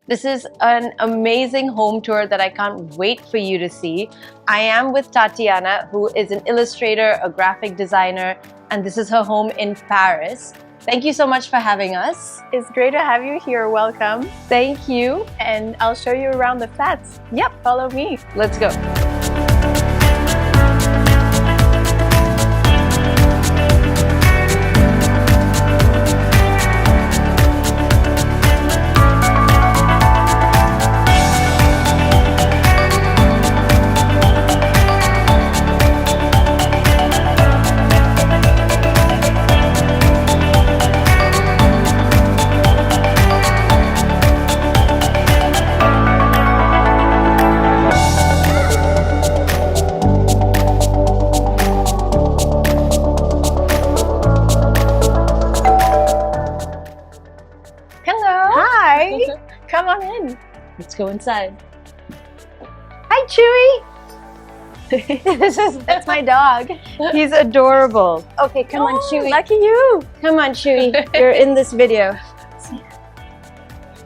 This is an amazing home tour that I can't wait for you to see. I am with Tatiana, who is an illustrator, a graphic designer, and this is her home in Paris. Thank you so much for having us. It's great to have you here. Welcome. Thank you. And I'll show you around the flats. Yep. Follow me. Let's go. Come on in. Let's go inside. Hi, Chewy. That's my dog. He's adorable. Okay, come on, Chewy. Lucky you. Come on, Chewy. You're in this video.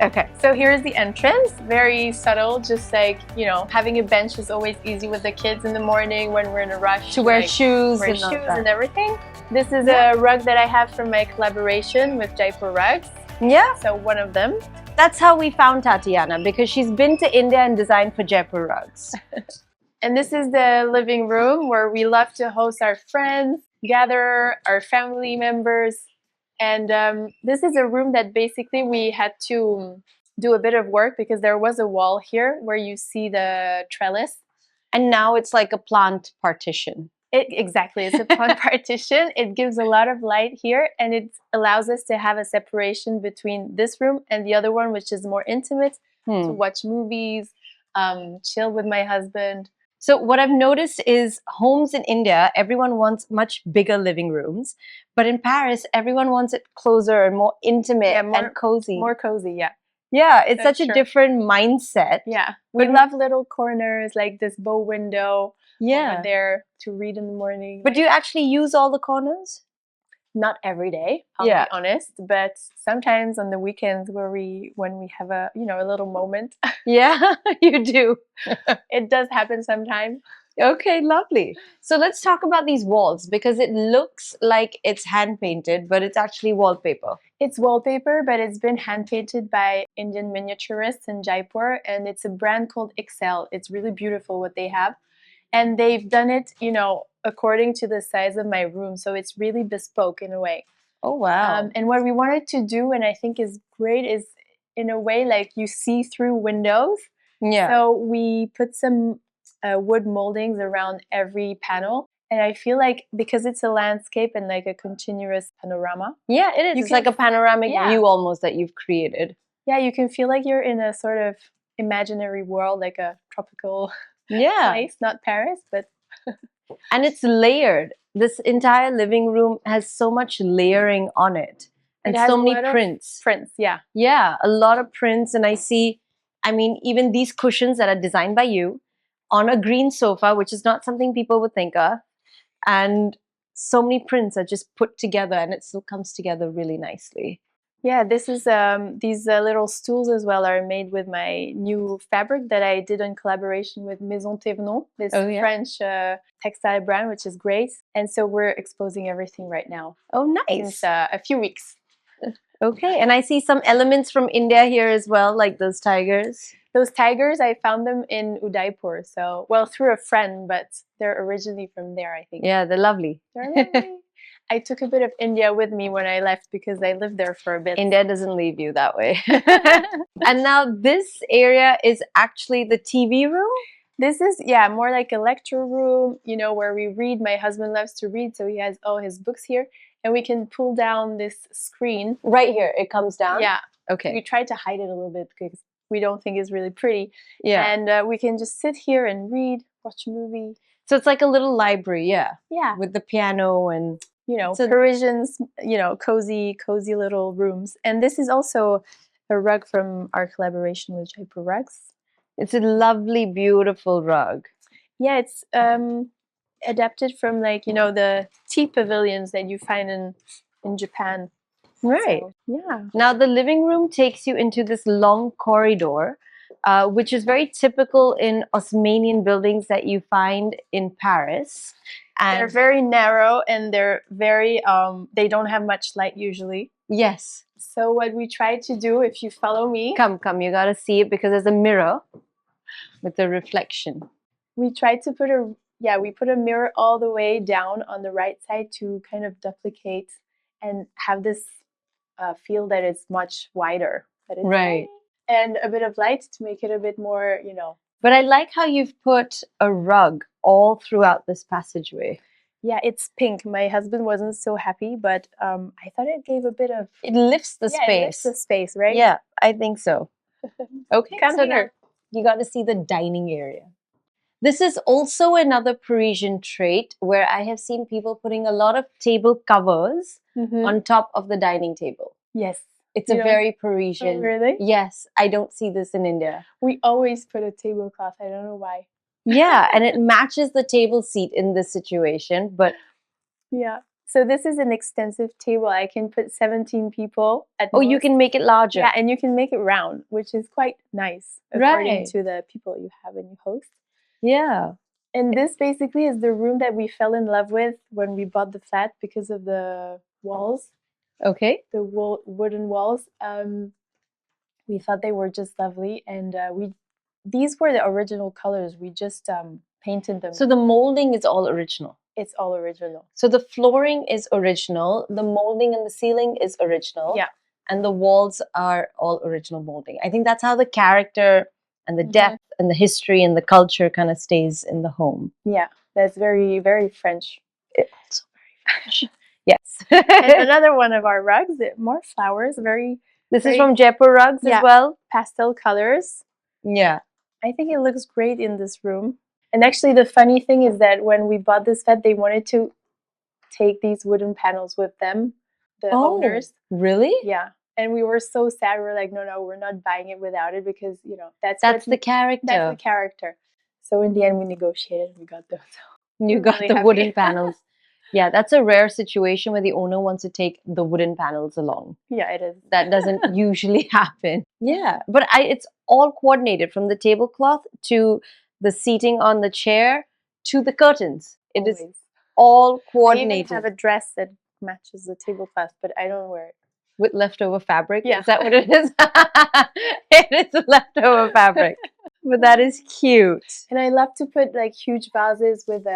Okay, so here's the entrance. Very subtle, just like, you know, having a bench is always easy with the kids in the morning when we're in a rush. To wear shoes and everything. This is a rug that I have from my collaboration with Jaipur Rugs. Yeah. So one of them. That's how we found Tatiana, because she's been to India and designed for Jaipur rugs. And this is the living room where we love to host our friends, gather our family members. And this is a room that basically we had to do a bit of work because there was a wall here where you see the trellis. And now it's like a plant partition. Exactly, it's a plant partition. It gives a lot of light here, and it allows us to have a separation between this room and the other one, which is more intimate, to watch movies, chill with my husband. So what I've noticed is homes in India, everyone wants much bigger living rooms, but in Paris, everyone wants it closer and more intimate and cozy. More cozy, yeah. Yeah, it's such a different mindset. Yeah, we love little corners like this bow window. Yeah, over there to read in the morning. But do you actually use all the corners? Not every day, I'll be honest, but sometimes on the weekends when we have a little moment. Yeah, you do. It does happen sometimes. Okay, lovely. So let's talk about these walls, because it looks like it's hand painted, but it's actually wallpaper. It's wallpaper, but it's been hand painted by Indian miniaturists in Jaipur, and it's a brand called Excel. It's really beautiful what they have. And they've done it, according to the size of my room. So it's really bespoke in a way. Oh, wow. And what we wanted to do, and I think is great, is in a way like you see through windows. Yeah. So we put some wood moldings around every panel. And I feel like because it's a landscape and like a continuous panorama. Yeah, it is. It's like a panoramic view almost that you've created. Yeah, you can feel like you're in a sort of imaginary world, like a tropical place, not Paris, but and it's layered. This entire living room has so much layering on it, and so many prints. Yeah, a lot of prints. And I mean, even these cushions that are designed by you on a green sofa, which is not something people would think of, and so many prints are just put together, and it still comes together really nicely. Yeah, this is these little stools as well are made with my new fabric that I did in collaboration with Maison Thévenot, this French textile brand, which is great. And so we're exposing everything right now. Oh, nice. Since a few weeks. Okay, and I see some elements from India here as well, like those tigers. Those tigers, I found them in Udaipur. So, well, through a friend, but they're originally from there, I think. Yeah, they're lovely. They're lovely. I took a bit of India with me when I left because I lived there for a bit. India doesn't leave you that way. And now this area is actually the TV room? This is, more like a lecture room, where we read. My husband loves to read, so he has all his books here. And we can pull down this screen. Right here, it comes down? Yeah. Okay. We tried to hide it a little bit because we don't think it's really pretty. Yeah. And we can just sit here and read, watch a movie. So it's like a little library, Yeah. with the piano and... Parisians, cozy little rooms. And this is also a rug from our collaboration with Jaipur Rugs. It's a lovely, beautiful rug. Yeah, it's adapted from the tea pavilions that you find in Japan. Right. So, yeah. Now the living room takes you into this long corridor, which is very typical in Osmanian buildings that you find in Paris. And they're very narrow and they're very, they don't have much light usually. Yes. So what we try to do, if you follow me. Come, you gotta see it because there's a mirror with a reflection. We tried to put we put a mirror all the way down on the right side to kind of duplicate and have this feel that it's much wider. That it's right. And a bit of light to make it a bit more, But I like how you've put a rug all throughout this passageway. Yeah, it's pink. My husband wasn't so happy, but I thought it gave a bit of... It lifts the space. It lifts the space, right? Yeah, I think so. Okay, Come so here. You got to see the dining area. This is also another Parisian trait where I have seen people putting a lot of table covers on top of the dining table. Yes. It's a very Parisian. Oh, really? Yes, I don't see this in India. We always put a tablecloth. I don't know why. Yeah, and it matches the table seat in this situation, but... Yeah. So this is an extensive table. I can put 17 people at most. You can make it larger. Yeah, and you can make it round, which is quite nice according to the people you have and you host. Yeah. And this basically is the room that we fell in love with when we bought the flat because of the walls. Okay. The wooden walls. We thought they were just lovely, and these were the original colors. We just painted them. So the molding is all original. It's all original. So the flooring is original. The molding and the ceiling is original. Yeah. And the walls are all original molding. I think that's how the character and the depth and the history and the culture kind of stays in the home. Yeah, that's very, very French. It's also very French. Yes. And another one of our rugs, more flowers, This is from Jaipur rugs as well? Pastel colors. Yeah. I think it looks great in this room. And actually the funny thing is that when we bought this flat, they wanted to take these wooden panels with them, the owners. Really? Yeah. And we were so sad. We were like, no, we're not buying it without it because, that's the character. That's the character. So in the end, we negotiated and we got those. You got the wooden panels. Yeah, that's a rare situation where the owner wants to take the wooden panels along. Yeah, it is. That doesn't usually happen. Yeah, but it's all coordinated from the tablecloth to the seating on the chair to the curtains. It is all coordinated. I even have a dress that matches the tablecloth, but I don't wear it. With leftover fabric? Yeah. Is that what it is? It is leftover fabric. But that is cute. And I love to put like huge vases with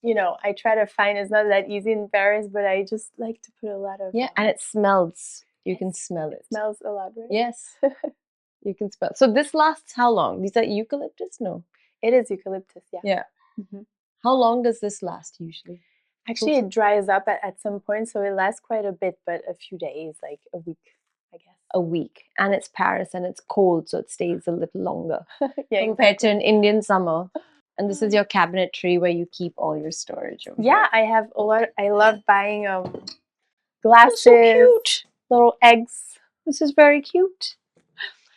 I try to find, it's not that easy in Paris, but I just like to put a lot of... Yeah, and it smells. You can smell it. It smells a lot, right? Yes. You can smell. So this lasts how long? These are eucalyptus? No. It is eucalyptus, yeah. Yeah. How long does this last usually? Actually, it dries up at some point, so it lasts quite a bit, but a few days, like a week, I guess. A week. And it's Paris and it's cold, so it stays a little longer compared to an Indian summer. And this is your cabinetry where you keep all your storage. Yeah, I have a lot. I love buying glasses, so cute. Little eggs. This is very cute.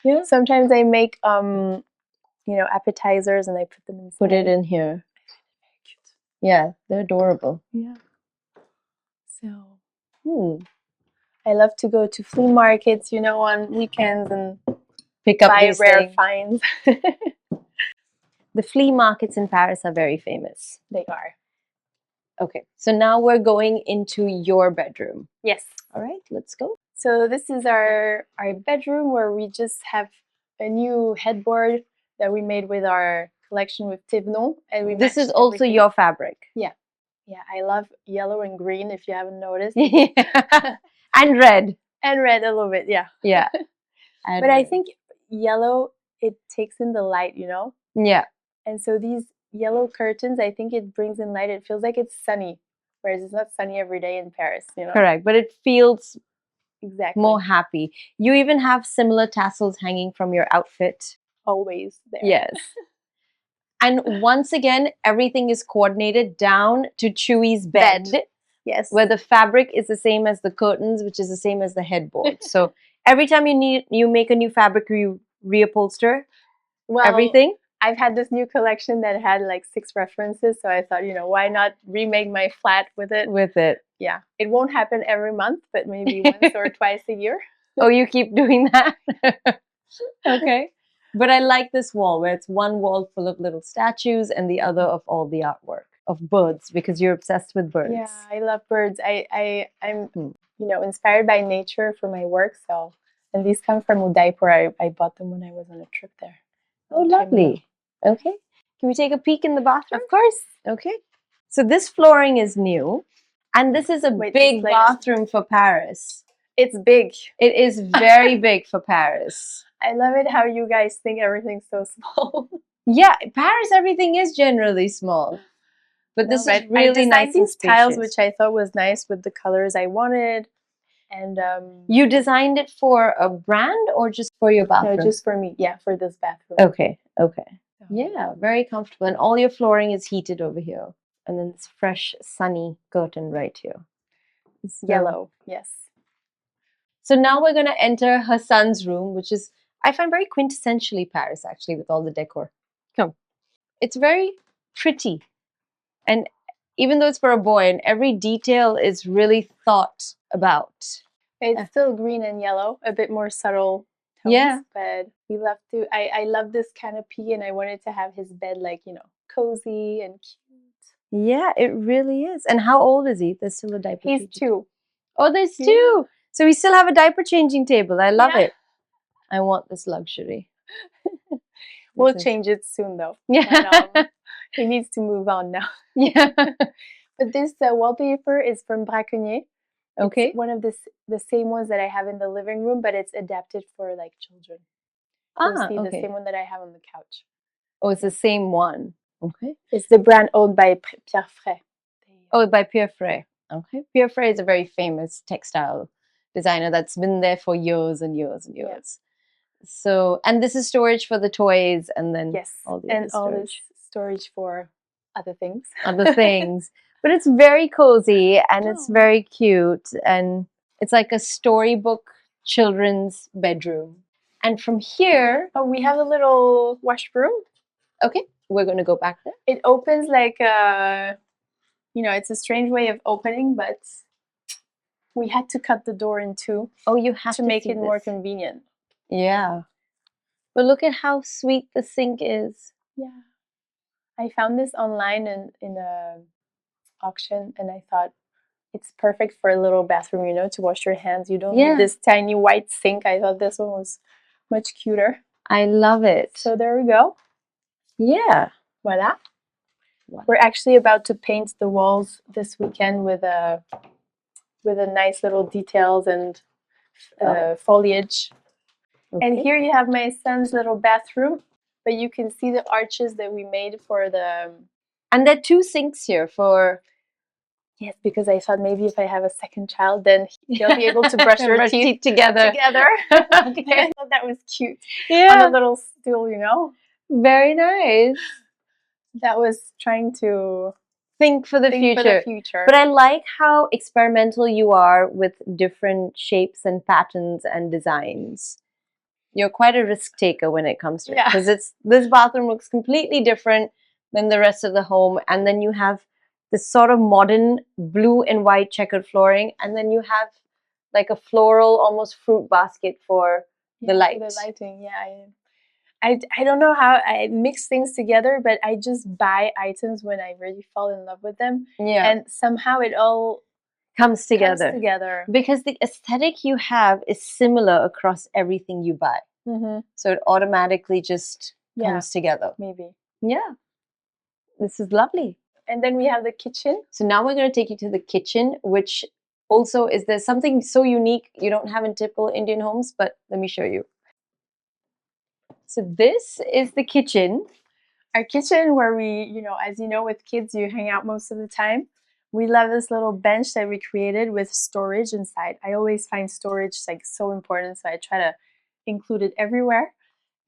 Yeah. Sometimes I make appetizers and I put them inside. Put it in here. Very cute. Yeah, they're adorable. Yeah. So I love to go to flea markets, on weekends and pick up buy rare finds. The flea markets in Paris are very famous. They are. Okay, so now we're going into your bedroom. Yes. All right, let's go. So this is our bedroom where we just have a new headboard that we made with our collection with Thévenot. And this is also your fabric. Yeah. Yeah, I love yellow and green, if you haven't noticed. And red. And red a little bit, yeah. Yeah. But I think yellow, it takes in the light, Yeah. And so these yellow curtains, I think it brings in light. It feels like it's sunny, whereas it's not sunny every day in Paris, Correct, but it feels more happy. You even have similar tassels hanging from your outfit. Always there. Yes. And once again, everything is coordinated down to Chewy's bed. Yes. Where the fabric is the same as the curtains, which is the same as the headboard. So every time you make a new fabric, you reupholster everything. I've had this new collection that had like 6 references, so I thought, why not remake my flat with it? Yeah, it won't happen every month, but maybe once or twice a year. Oh, you keep doing that? Okay. But I like this wall where it's one wall full of little statues and the other of all the artwork of birds, because you're obsessed with birds. Yeah, I love birds. I'm inspired by nature for my work. So, and these come from Udaipur. I bought them when I was on a trip there. Oh, lovely. Okay. Can we take a peek in the bathroom? Of course. Okay. So this flooring is new, and this is a big bathroom for Paris. It's big. It is very big for Paris. I love it how you guys think everything's so small. Yeah, Paris, everything is generally small. But this is really nice and spacious. Tiles, which I thought was nice with the colors I wanted. And you designed it for a brand or just for your bathroom? No, just for me. Yeah, for this bathroom. Okay. Yeah, very comfortable. And all your flooring is heated over here. And then it's fresh, sunny curtain right here. It's yellow, yes. So now we're going to enter her son's room, which is, I find, very quintessentially Paris, actually, with all the decor. Come. It's very pretty. And even though it's for a boy, and every detail is really thought about. It's still green and yellow, a bit more subtle tones, but we love to, I love this canopy, and I wanted to have his bed like, cozy and cute. Yeah, it really is. And how old is he? There's still a diaper. He's 2. Oh, there's 2. So we still have a diaper changing table. I love it. I want this luxury. We'll change it soon, though. Yeah. And, he needs to move on now. Yeah. But this wallpaper is from Braconnier. Okay. It's one of the same ones that I have in the living room, but it's adapted for like children. The same one that I have on the couch. Oh, it's the same one. Okay. It's the brand owned by Pierre Frey. Oh, by Pierre Frey. Okay. Pierre Frey is a very famous textile designer that's been there for years and years and years. Yeah. So, and this is storage for the toys, and then all this storage for other things. But it's very cozy, and it's very cute, and it's like a storybook children's bedroom. And from here, we have a little washroom. Okay, we're going to go back there. It opens like it's a strange way of opening, but we had to cut the door in 2. Oh, you have to make it more convenient. Yeah. But look at how sweet the sink is. Yeah. I found this online in a auction, and I thought it's perfect for a little bathroom, to wash your hands. You don't need this tiny white sink. I thought this one was much cuter. I love it. So there we go. Yeah. Voila. We're actually about to paint the walls this weekend with a nice little details and foliage. Okay. And here you have my son's little bathroom, but you can see the arches that we made for the... And there are 2 sinks here for... Yes, because I thought maybe if I have a second child, then he'll be able to brush their teeth together. Okay. I thought that was cute. On a little stool, Very nice. That was trying to think for the future. But I like how experimental you are with different shapes and patterns and designs. You're quite a risk taker when it comes to it, because this bathroom looks completely different than the rest of the home, and then you have this sort of modern blue and white checkered flooring, and then you have like a floral, almost fruit basket for the light. The lighting, I don't know how I mix things together, but I just buy items when I really fall in love with them. Yeah. And somehow it all comes together. Because the aesthetic you have is similar across everything you buy. Mm-hmm. So it automatically just comes together. Maybe. Yeah. This is lovely. And then we have the kitchen. So now we're going to take you to the kitchen, which also there's something so unique you don't have in typical Indian homes, but let me show you. So this is the kitchen. Our kitchen where we, as you know, with kids, you hang out most of the time. We love this little bench that we created with storage inside. I always find storage like so important, so I try to include it everywhere.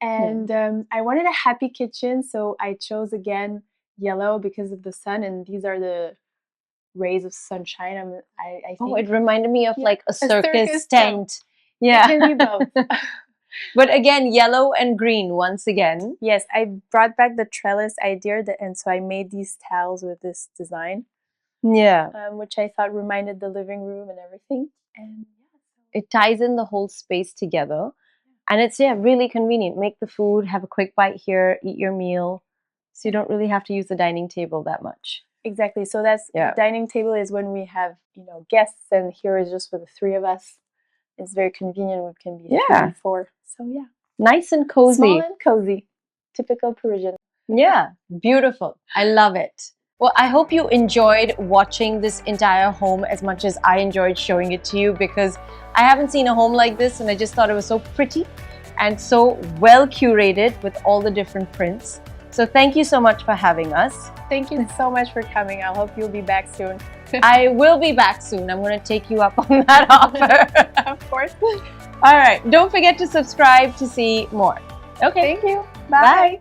And I wanted a happy kitchen, so I chose again yellow because of the sun, and these are the rays of sunshine. I think. Oh, it reminded me of like a circus tent. Yeah, it can be both. But again, yellow and green once again. Yes, I brought back the trellis idea, and so I made these tiles with this design. Yeah. Which I thought reminded the living room and everything. And it ties in the whole space together. And it's, really convenient. Make the food, have a quick bite here, eat your meal. So you don't really have to use the dining table that much. Exactly. So that's the dining table is when we have, guests, and here is just for the three of us. It's very convenient. We can be 3, 4. So yeah. Nice and cozy. Small and cozy. Typical Parisian. Yeah. Beautiful. I love it. Well, I hope you enjoyed watching this entire home as much as I enjoyed showing it to you, because I haven't seen a home like this and I just thought it was so pretty and so well curated with all the different prints. So thank you so much for having us. Thank you so much for coming. I hope you'll be back soon. I will be back soon. I'm going to take you up on that offer. Of course. All right. Don't forget to subscribe to see more. Okay. Thank you. Bye. Bye.